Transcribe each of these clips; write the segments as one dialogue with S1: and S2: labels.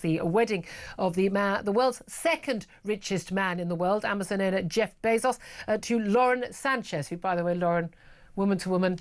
S1: The wedding of the world's second richest man in the world, Amazon owner Jeff Bezos, to Lauren Sanchez, who, by the way, Lauren, woman to woman,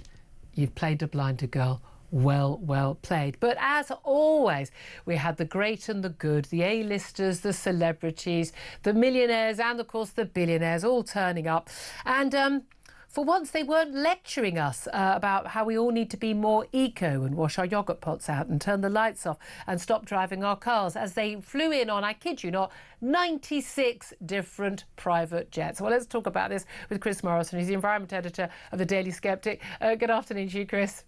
S1: you've played a blinder girl. Well played. But as always, we had the great and the good, the A-listers, the celebrities, the millionaires, and of course the billionaires all turning up. And for once, they weren't lecturing us about how we all need to be more eco and wash our yoghurt pots out and turn the lights off and stop driving our cars, as they flew in on, I kid you not, 96 different private jets. Well, let's talk about this with Chris Morrison. He's the environment editor of the Daily Sceptic. Good afternoon to you, Chris.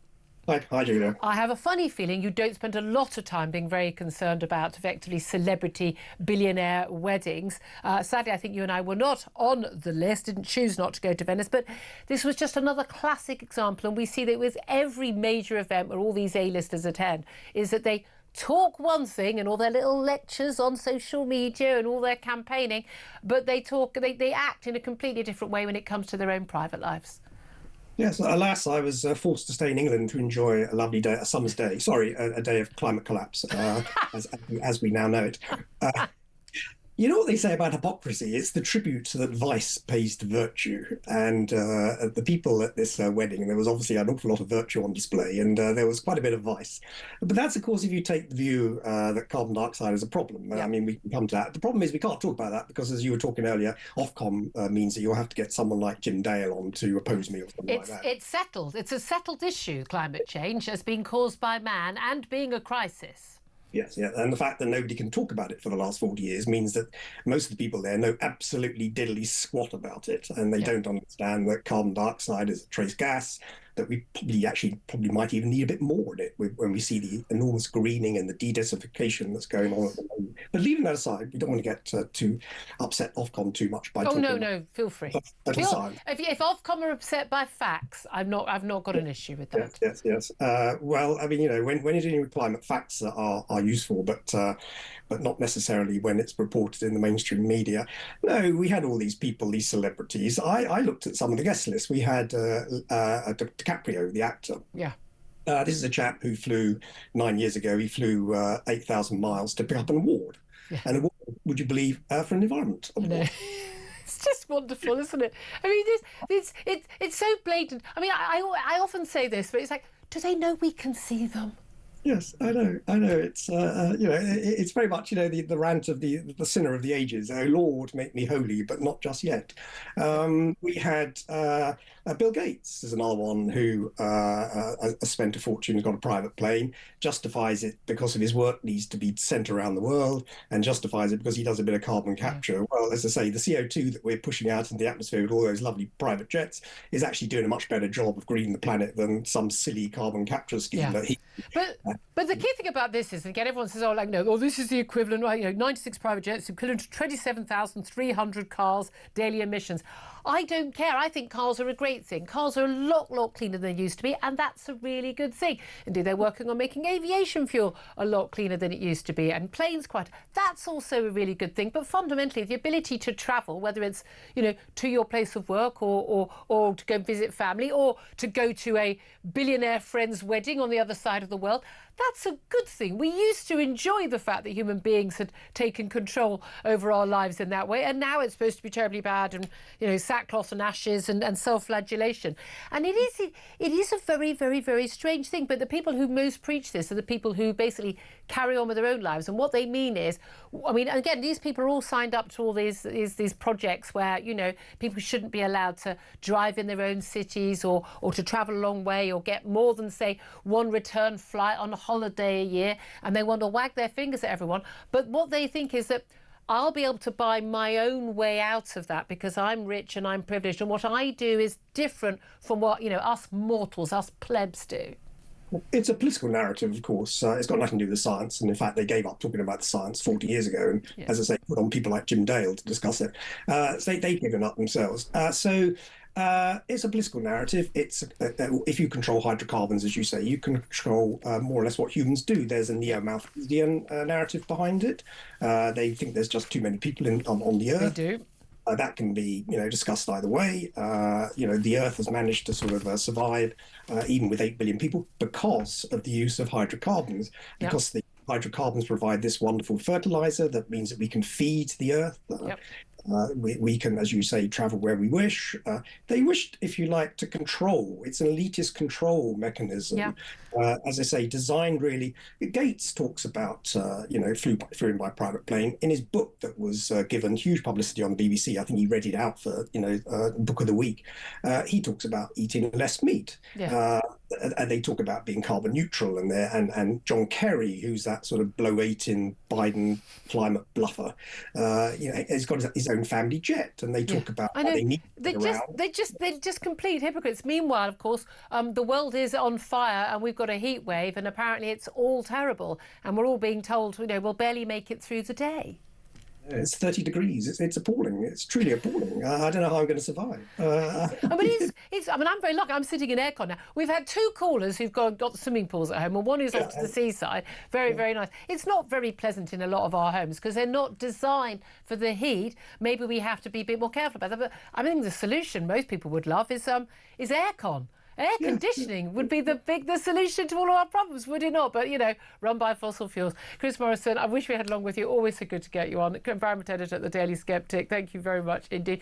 S2: Hi, Julia.
S1: I have a funny feeling you don't spend a lot of time being very concerned about effectively celebrity billionaire weddings. Sadly, I think you and I were not on the list, didn't choose not to go to Venice, but this was just another classic example, and we see that with every major event where all these A-listers attend, is that they talk one thing and all their little lectures on social media and all their campaigning, but they act in a completely different way when it comes to their own private lives.
S2: Yes, alas, I was forced to stay in England to enjoy a lovely day, a summer's day. Sorry, a day of climate collapse, as we now know it. You know what they say about hypocrisy? It's the tribute that vice pays to virtue. And the people at this wedding, there was obviously an awful lot of virtue on display, and there was quite a bit of vice. But that's, of course, if you take the view that carbon dioxide is a problem. Yeah. I mean, we can come to that. The problem is we can't talk about that because, as you were talking earlier, Ofcom means that you'll have to get someone like Jim Dale on to oppose me or something like that.
S1: It's settled. It's a settled issue, climate change, as being caused by man and being a crisis.
S2: Yes, yeah, and the fact that nobody can talk about it for the last 40 years means that most of the people there know absolutely diddly squat about it, and they don't understand that carbon dioxide is a trace gas, that we probably might even need a bit more in it when we see the enormous greening and the de-desertification that's going on at the moment. But leaving that aside, we don't want to get too upset Ofcom too much by talking.
S1: Oh no, feel free. If Ofcom are upset by facts, I've not got an issue with that.
S2: Yes. Well, I mean, you know, when you're dealing with climate, facts are useful, but not necessarily when it's reported in the mainstream media. No, we had all these people, these celebrities. I looked at some of the guest lists. We had DiCaprio, the actor.
S1: Yeah.
S2: This is a chap who flew 9 years ago. He flew 8,000 miles to pick up an award. Yeah. An award, would you believe, for an environment award.
S1: It's just wonderful, isn't it? I mean, it's so blatant. I mean, I often say this, but it's like, do they know we can see them?
S2: Yes, I know. It's you know, it's very much, you know, the rant of the sinner of the ages. Oh Lord, make me holy, but not just yet. We had Bill Gates is another one who spent a fortune, got a private plane, justifies it because of his work needs to be sent around the world, and justifies it because he does a bit of carbon capture. Well, as I say, the CO2 that we're pushing out into the atmosphere with all those lovely private jets is actually doing a much better job of greening the planet than some silly carbon capture scheme that he.
S1: But the key thing about this is, again, everyone says, this is the equivalent, right? You know, 96 private jets, equivalent to 27,300 cars, daily emissions. I don't care. I think cars are a great thing. Cars are a lot cleaner than they used to be, and that's a really good thing. Indeed, they're working on making aviation fuel a lot cleaner than it used to be, and planes that's also a really good thing. But fundamentally, the ability to travel, whether it's, you know, to your place of work or to go visit family or to go to a billionaire friend's wedding on the other side of the world, that's a good thing. We used to enjoy the fact that human beings had taken control over our lives in that way, and now it's supposed to be terribly bad, and, you know, sackcloth and ashes and self-flagellation. And it is a very strange thing. But the people who most preach this are the people who basically carry on with their own lives. And what they mean is, I mean, again, these people are all signed up to all these projects where, you know, people shouldn't be allowed to drive in their own cities or to travel a long way or get more than, say, one return flight on a holiday a year, and they want to wag their fingers at everyone. But what they think is that I'll be able to buy my own way out of that because I'm rich and I'm privileged, and what I do is different from what, you know, us mortals, us plebs do.
S2: It's a political narrative, of course. It's got nothing to do with science, and in fact, they gave up talking about the science 40 years ago, and as I say, put on people like Jim Dale to discuss it. So they've given up themselves. It's a political narrative. It's if you control hydrocarbons, as you say, you can control more or less what humans do. There's a neo-Malthusian narrative behind it. They think there's just too many people on the Earth.
S1: They do.
S2: That can be, you know, discussed either way. You know, the Earth has managed to sort of survive even with 8 billion people because of the use of hydrocarbons, because the hydrocarbons provide this wonderful fertilizer that means that we can feed the earth.
S1: Yep.
S2: We can, as you say, travel where we wish. They wished, if you like, to control. It's an elitist control mechanism.
S1: Yeah.
S2: As I say, designed really. Gates talks about, flew in by private plane. In his book that was given huge publicity on the BBC, I think he read it out for, Book of the Week. He talks about eating less meat.
S1: Yeah.
S2: And they talk about being carbon neutral, and John Kerry, who's that sort of bloating Biden climate bluffer, has got his own family jet, and they talk about how they need to get around.
S1: They're just complete hypocrites. Meanwhile, of course, the world is on fire, and we've got a heat wave, and apparently it's all terrible, and we're all being told, we'll barely make it through the day.
S2: It's 30 degrees. It's appalling. It's truly appalling. I don't know how I'm going to survive.
S1: I'm very lucky. I'm sitting in aircon now. We've had 2 callers who've got swimming pools at home, and one is off to the seaside. Very, very nice. It's not very pleasant in a lot of our homes because they're not designed for the heat. Maybe we have to be a bit more careful about that. But I think the solution most people would love is aircon. Air conditioning would be the solution to all of our problems, would it not? But, run by fossil fuels. Chris Morrison, I wish we had along with you. Always so good to get you on. Environment editor at the Daily Sceptic. Thank you very much indeed.